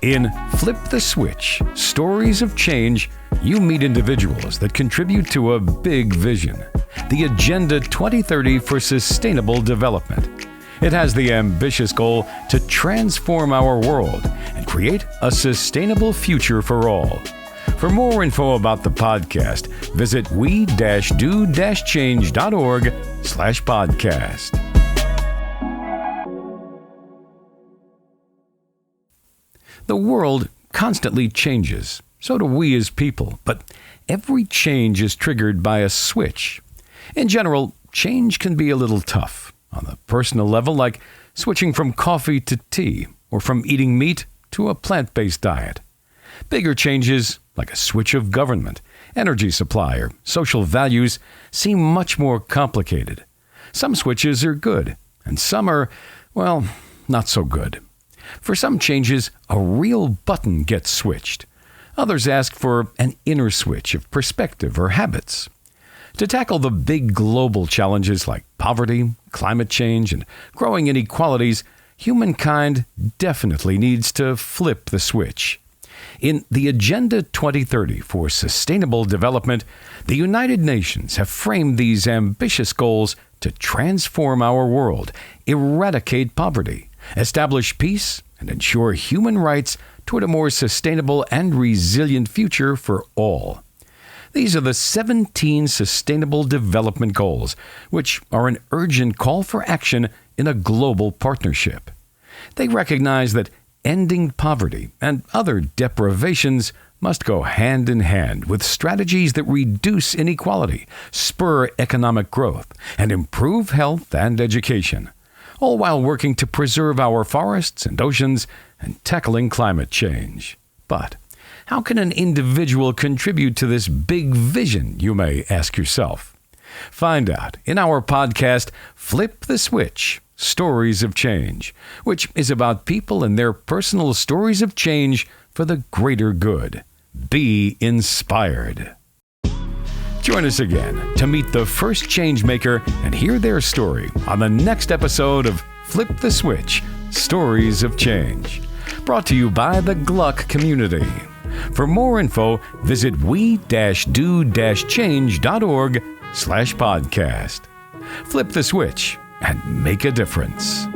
In Flip the Switch, Stories of Change, you meet individuals that contribute to a big vision, the Agenda 2030 for Sustainable Development. It has the ambitious goal to transform our world and create a sustainable future for all. For more info about the podcast, visit we-do-change.org/podcast. The world constantly changes. So do we as people. But every change is triggered by a switch. In general, change can be a little tough. On the personal level, like switching from coffee to tea, or from eating meat to a plant-based diet. Bigger changes, like a switch of government, energy supply, or social values, seem much more complicated. Some switches are good, and some are, well, not so good. For some changes, a real button gets switched. Others ask for an inner switch of perspective or habits. To tackle the big global challenges like poverty, climate change, and growing inequalities, humankind definitely needs to flip the switch. In the Agenda 2030 for Sustainable Development, the United Nations have framed these ambitious goals to transform our world, eradicate poverty, establish peace, and ensure human rights toward a more sustainable and resilient future for all. These are the 17 Sustainable Development Goals, which are an urgent call for action in a global partnership. They recognize that ending poverty and other deprivations must go hand in hand with strategies that reduce inequality, spur economic growth, and improve health and education, all while working to preserve our forests and oceans and tackling climate change. But how can an individual contribute to this big vision, you may ask yourself? Find out in our podcast, Flip the Switch, Stories of Change, which is about people and their personal stories of change for the greater good. Be inspired. Join us again to meet the first change maker and hear their story on the next episode of Flip the Switch, Stories of Change. Brought to you by the GLAC Community. For more info, visit we-do-change.org/podcast. Flip the switch and make a difference.